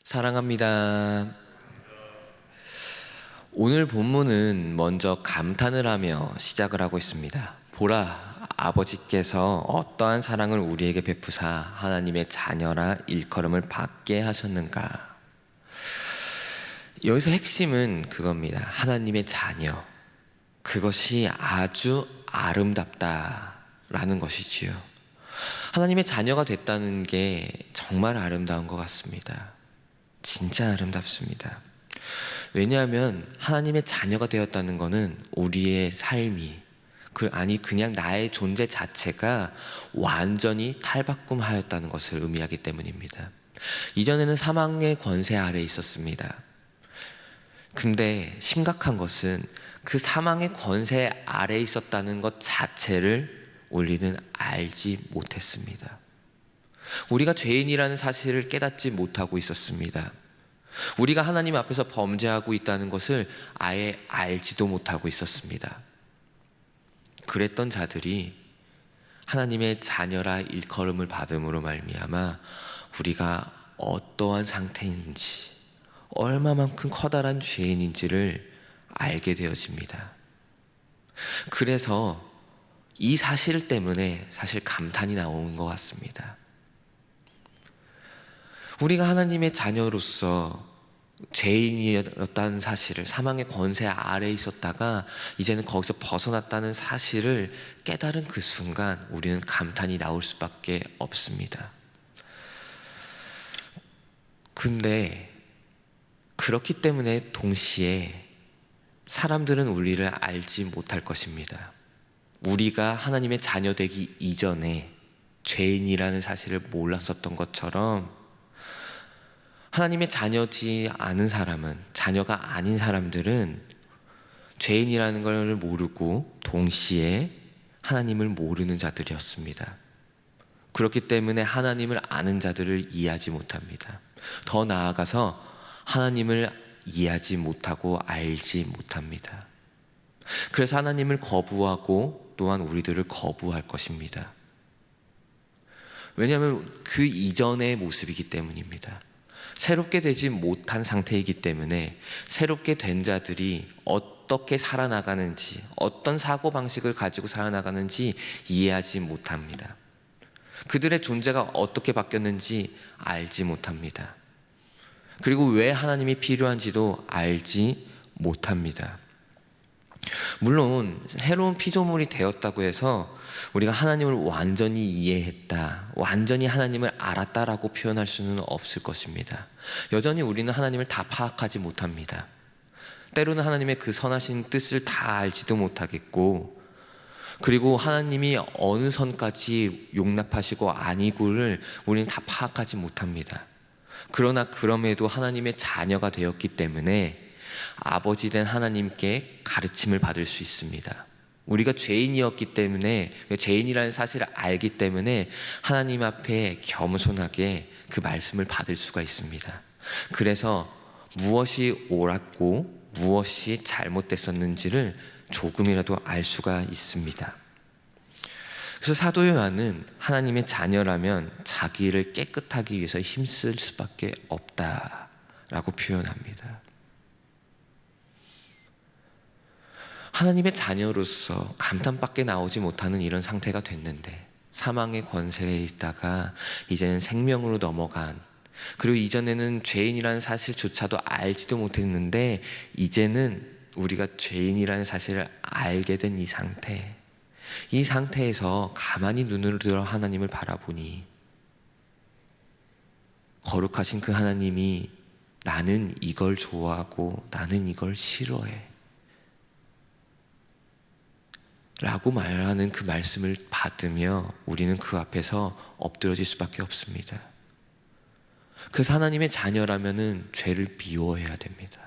사랑합니다. 오늘 본문은 먼저 감탄을 하며 시작을 하고 있습니다. 보라, 아버지께서 어떠한 사랑을 우리에게 베푸사 하나님의 자녀라 일컬음을 받게 하셨는가. 여기서 핵심은 그겁니다. 하나님의 자녀. 그것이 아주 아름답다라는 것이지요. 하나님의 자녀가 됐다는 게 정말 아름다운 것 같습니다. 진짜 아름답습니다. 왜냐하면 하나님의 자녀가 되었다는 것은 우리의 삶이 그냥 나의 존재 자체가 완전히 탈바꿈하였다는 것을 의미하기 때문입니다. 이전에는 사망의 권세 아래에 있었습니다. 근데 심각한 것은 그 사망의 권세 아래에 있었다는 것 자체를 우리는 알지 못했습니다. 우리가 죄인이라는 사실을 깨닫지 못하고 있었습니다. 우리가 하나님 앞에서 범죄하고 있다는 것을 아예 알지도 못하고 있었습니다. 그랬던 자들이 하나님의 자녀라 일컬음을 받음으로 말미암아 우리가 어떠한 상태인지, 얼마만큼 커다란 죄인인지를 알게 되어집니다. 그래서 이 사실 때문에 사실 감탄이 나오는 것 같습니다. 우리가 하나님의 자녀로서 죄인이었다는 사실을, 사망의 권세 아래에 있었다가 이제는 거기서 벗어났다는 사실을 깨달은 그 순간 우리는 감탄이 나올 수밖에 없습니다. 근데 그렇기 때문에 동시에 사람들은 우리를 알지 못할 것입니다. 우리가 하나님의 자녀 되기 이전에 죄인이라는 사실을 몰랐었던 것처럼 하나님의 자녀지 않은 사람은, 자녀가 아닌 사람들은 죄인이라는 걸 모르고 동시에 하나님을 모르는 자들이었습니다. 그렇기 때문에 하나님을 아는 자들을 이해하지 못합니다. 더 나아가서 하나님을 이해하지 못하고 알지 못합니다. 그래서 하나님을 거부하고 또한 우리들을 거부할 것입니다. 왜냐하면 그 이전의 모습이기 때문입니다. 새롭게 되지 못한 상태이기 때문에 새롭게 된 자들이 어떻게 살아나가는지, 어떤 사고방식을 가지고 살아나가는지 이해하지 못합니다. 그들의 존재가 어떻게 바뀌었는지 알지 못합니다. 그리고 왜 하나님이 필요한지도 알지 못합니다. 물론 새로운 피조물이 되었다고 해서 우리가 하나님을 완전히 이해했다, 완전히 하나님을 알았다라고 표현할 수는 없을 것입니다. 여전히 우리는 하나님을 다 파악하지 못합니다. 때로는 하나님의 그 선하신 뜻을 다 알지도 못하겠고, 그리고 하나님이 어느 선까지 용납하시고 아니고를 우리는 다 파악하지 못합니다. 그러나 그럼에도 하나님의 자녀가 되었기 때문에 아버지 된 하나님께 가르침을 받을 수 있습니다. 우리가 죄인이었기 때문에, 죄인이라는 사실을 알기 때문에 하나님 앞에 겸손하게 그 말씀을 받을 수가 있습니다. 그래서 무엇이 옳았고 무엇이 잘못됐었는지를 조금이라도 알 수가 있습니다. 그래서 사도 요한은 하나님의 자녀라면 자기를 깨끗하기 위해서 힘쓸 수밖에 없다라고 표현합니다. 하나님의 자녀로서 감탄밖에 나오지 못하는 이런 상태가 됐는데, 사망의 권세에 있다가 이제는 생명으로 넘어간, 그리고 이전에는 죄인이라는 사실조차도 알지도 못했는데 이제는 우리가 죄인이라는 사실을 알게 된 이 상태, 이 상태에서 가만히 눈을 들어 하나님을 바라보니 거룩하신 그 하나님이 나는 이걸 좋아하고 나는 이걸 싫어해 라고 말하는 그 말씀을 받으며 우리는 그 앞에서 엎드러질 수밖에 없습니다. 그래서 하나님의 자녀라면은 죄를 미워해야 됩니다.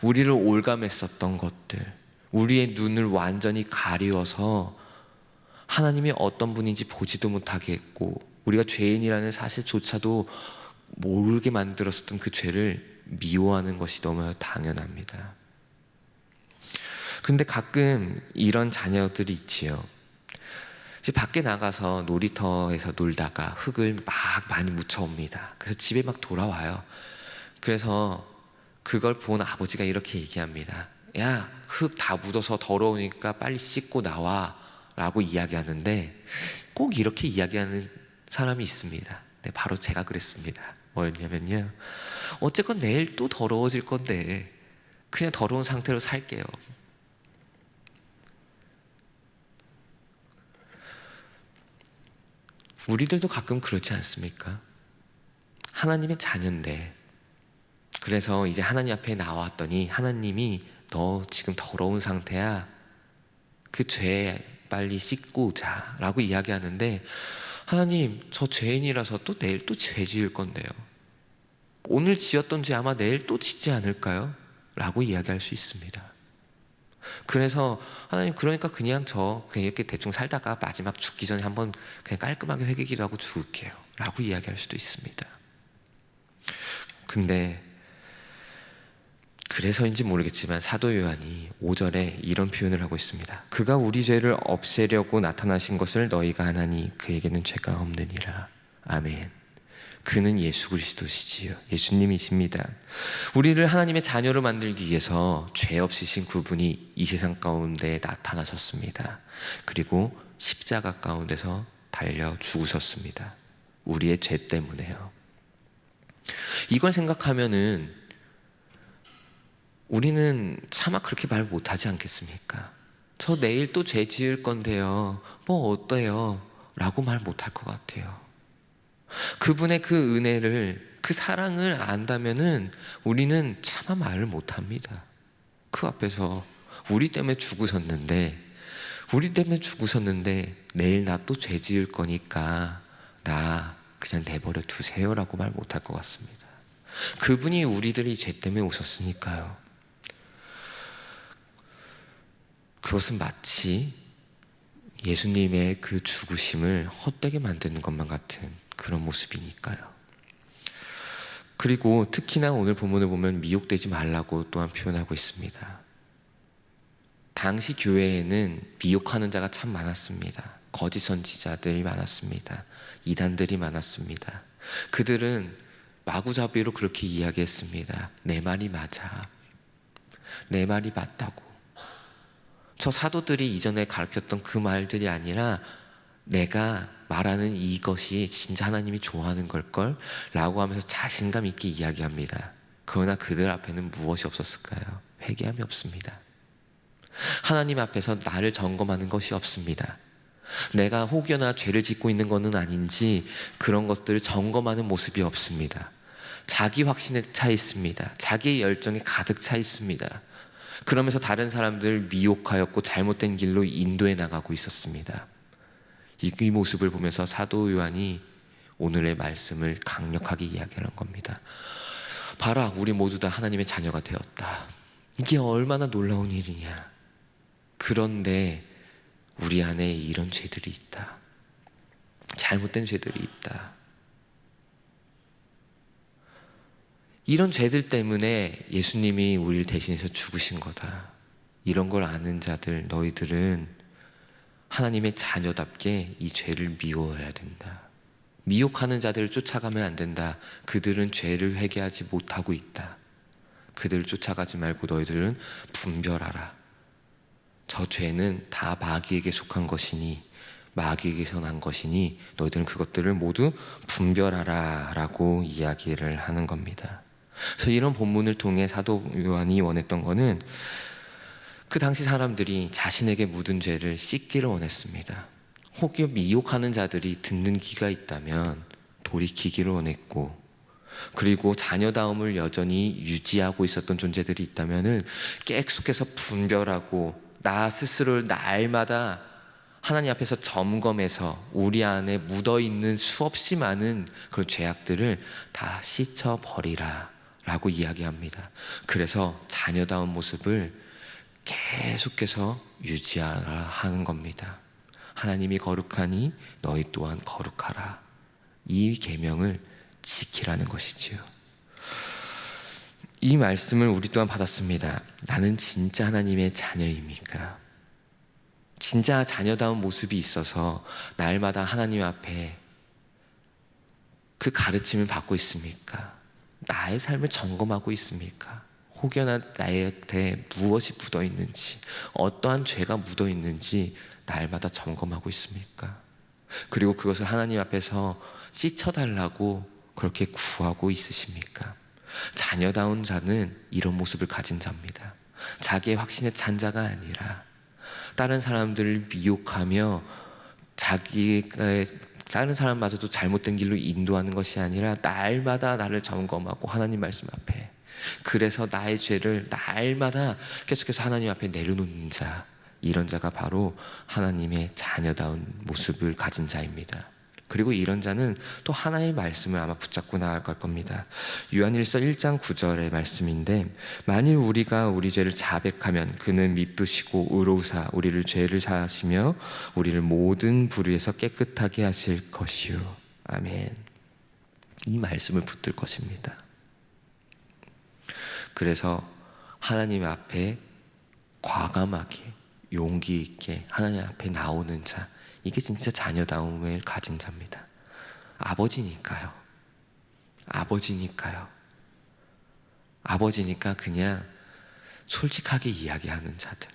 우리를 올감했었던 것들, 우리의 눈을 완전히 가리워서 하나님이 어떤 분인지 보지도 못하게 했고 우리가 죄인이라는 사실조차도 모르게 만들었었던 그 죄를 미워하는 것이 너무 당연합니다. 근데 가끔 이런 자녀들이 있지요. 이제 밖에 나가서 놀이터에서 놀다가 흙을 막 많이 묻혀옵니다. 그래서 집에 막 돌아와요. 그래서 그걸 본 아버지가 이렇게 얘기합니다. 야, 흙 다 묻어서 더러우니까 빨리 씻고 나와 라고 이야기하는데, 꼭 이렇게 이야기하는 사람이 있습니다. 네, 바로 제가 그랬습니다. 뭐였냐면요, 어쨌건 내일 또 더러워질 건데 그냥 더러운 상태로 살게요. 우리들도 가끔 그렇지 않습니까? 하나님의 자녀인데, 그래서 이제 하나님 앞에 나왔더니 하나님이 너 지금 더러운 상태야. 그 죄 빨리 씻고 오자 라고 이야기하는데, 하나님, 저 죄인이라서 또 내일 또 죄 지을 건데요. 오늘 지었던 죄 아마 내일 또 짓지 않을까요? 라고 이야기할 수 있습니다. 그래서 하나님, 그러니까 그냥 이렇게 대충 살다가 마지막 죽기 전에 한번 그냥 깔끔하게 회개기도 하고 죽을게요 라고 이야기할 수도 있습니다. 근데 그래서인지 모르겠지만 사도 요한이 5절에 이런 표현을 하고 있습니다. 그가 우리 죄를 없애려고 나타나신 것을 너희가 아나니 그에게는 죄가 없느니라. 아멘. 그는 예수 그리스도시지요. 예수님이십니다. 우리를 하나님의 자녀로 만들기 위해서 죄 없으신 그분이 이 세상 가운데 나타나셨습니다. 그리고 십자가 가운데서 달려 죽으셨습니다. 우리의 죄 때문에요. 이걸 생각하면은 우리는 차마 그렇게 말 못하지 않겠습니까? 저 내일 또 죄 지을 건데요, 뭐 어때요? 라고 말 못할 것 같아요. 그분의 그 은혜를, 그 사랑을 안다면은 우리는 차마 말을 못합니다. 그 앞에서 우리 때문에 죽으셨는데 내일 나 또 죄 지을 거니까 나 그냥 내버려 두세요 라고 말 못할 것 같습니다. 그분이 우리들이 죄 때문에 오셨으니까요. 그것은 마치 예수님의 그 죽으심을 헛되게 만드는 것만 같은 그런 모습이니까요. 그리고 특히나 오늘 본문을 보면 미혹되지 말라고 또한 표현하고 있습니다. 당시 교회에는 미혹하는 자가 참 많았습니다. 거짓 선지자들이 많았습니다. 이단들이 많았습니다. 그들은 마구잡이로 그렇게 이야기했습니다. 내 말이 맞아. 내 말이 맞다고. 저 사도들이 이전에 가르쳤던 그 말들이 아니라 내가 말하는 이것이 진짜 하나님이 좋아하는 걸걸? 라고 하면서 자신감 있게 이야기합니다. 그러나 그들 앞에는 무엇이 없었을까요? 회개함이 없습니다. 하나님 앞에서 나를 점검하는 것이 없습니다. 내가 혹여나 죄를 짓고 있는 것은 아닌지 그런 것들을 점검하는 모습이 없습니다. 자기 확신에 차 있습니다. 자기의 열정에 가득 차 있습니다. 그러면서 다른 사람들을 미혹하였고 잘못된 길로 인도해 나가고 있었습니다. 이 모습을 보면서 사도 요한이 오늘의 말씀을 강력하게 이야기하는 겁니다. 봐라, 우리 모두 다 하나님의 자녀가 되었다. 이게 얼마나 놀라운 일이냐. 그런데 우리 안에 이런 죄들이 있다. 잘못된 죄들이 있다. 이런 죄들 때문에 예수님이 우리를 대신해서 죽으신 거다. 이런 걸 아는 자들, 너희들은 하나님의 자녀답게 이 죄를 미워해야 된다. 미혹하는 자들을 쫓아가면 안 된다. 그들은 죄를 회개하지 못하고 있다. 그들을 쫓아가지 말고 너희들은 분별하라. 저 죄는 다 마귀에게 속한 것이니, 마귀에게서 난 것이니 너희들은 그것들을 모두 분별하라 라고 이야기를 하는 겁니다. 그래서 이런 본문을 통해 사도 요한이 원했던 거는 그 당시 사람들이 자신에게 묻은 죄를 씻기를 원했습니다. 혹여 미혹하는 자들이 듣는 귀가 있다면 돌이키기를 원했고, 그리고 자녀다움을 여전히 유지하고 있었던 존재들이 있다면 계속해서 분별하고 나 스스로를 날마다 하나님 앞에서 점검해서 우리 안에 묻어있는 수없이 많은 그런 죄악들을 다 씻어버리라 라고 이야기합니다. 그래서 자녀다운 모습을 계속해서 유지하라 하는 겁니다. 하나님이 거룩하니 너희 또한 거룩하라. 이 계명을 지키라는 것이지요. 이 말씀을 우리 또한 받았습니다. 나는 진짜 하나님의 자녀입니까? 진짜 자녀다운 모습이 있어서 날마다 하나님 앞에 그 가르침을 받고 있습니까? 나의 삶을 점검하고 있습니까? 혹여나 나한테 무엇이 묻어 있는지, 어떠한 죄가 묻어 있는지 날마다 점검하고 있습니까? 그리고 그것을 하나님 앞에서 씻어달라고 그렇게 구하고 있으십니까? 자녀다운 자는 이런 모습을 가진 자입니다. 자기의 확신에 찬 자가 아니라 다른 사람들을 미혹하며 자기가 다른 사람마저도 잘못된 길로 인도하는 것이 아니라 날마다 나를 점검하고 하나님 말씀 앞에, 그래서 나의 죄를 날마다 계속해서 하나님 앞에 내려놓는 자, 이런 자가 바로 하나님의 자녀다운 모습을 가진 자입니다. 그리고 이런 자는 또 하나의 말씀을 아마 붙잡고 나아갈 겁니다. 요한일서 1장 9절의 말씀인데, 만일 우리가 우리 죄를 자백하면 그는 미쁘시고 의로우사 우리를 죄를 사하시며 우리를 모든 불의에서 깨끗하게 하실 것이요. 아멘. 이 말씀을 붙들 것입니다. 그래서 하나님 앞에 과감하게 용기 있게 하나님 앞에 나오는 자, 이게 진짜 자녀다움을 가진 자입니다. 아버지니까요. 아버지니까 그냥 솔직하게 이야기하는 자들,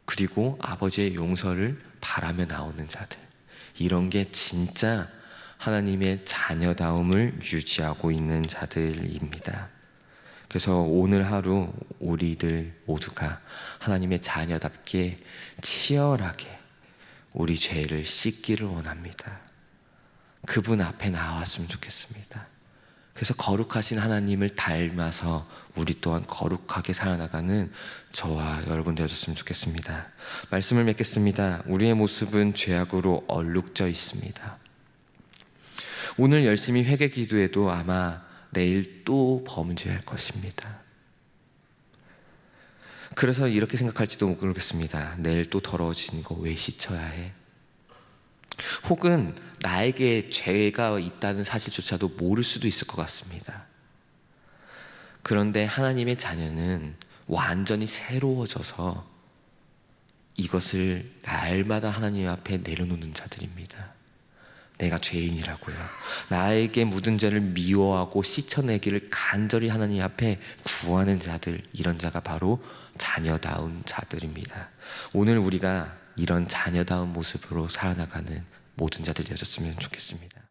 그리고 아버지의 용서를 바라며 나오는 자들, 이런 게 진짜 하나님의 자녀다움을 유지하고 있는 자들입니다. 그래서 오늘 하루 우리들 모두가 하나님의 자녀답게 치열하게 우리 죄를 씻기를 원합니다. 그분 앞에 나왔으면 좋겠습니다. 그래서 거룩하신 하나님을 닮아서 우리 또한 거룩하게 살아나가는 저와 여러분 되어줬으면 좋겠습니다. 말씀을 맺겠습니다. 우리의 모습은 죄악으로 얼룩져 있습니다. 오늘 열심히 회개 기도해도 아마 내일 또 범죄할 것입니다. 그래서 이렇게 생각할지도 모르겠습니다. 내일 또 더러워진 거 왜 씻어야 해? 혹은 나에게 죄가 있다는 사실조차도 모를 수도 있을 것 같습니다. 그런데 하나님의 자녀는 완전히 새로워져서 이것을 날마다 하나님 앞에 내려놓는 자들입니다. 내가 죄인이라고요. 나에게 묻은 죄를 미워하고 씻어내기를 간절히 하나님 앞에 구하는 자들, 이런 자가 바로 자녀다운 자들입니다. 오늘 우리가 이런 자녀다운 모습으로 살아나가는 모든 자들 되었으면 좋겠습니다.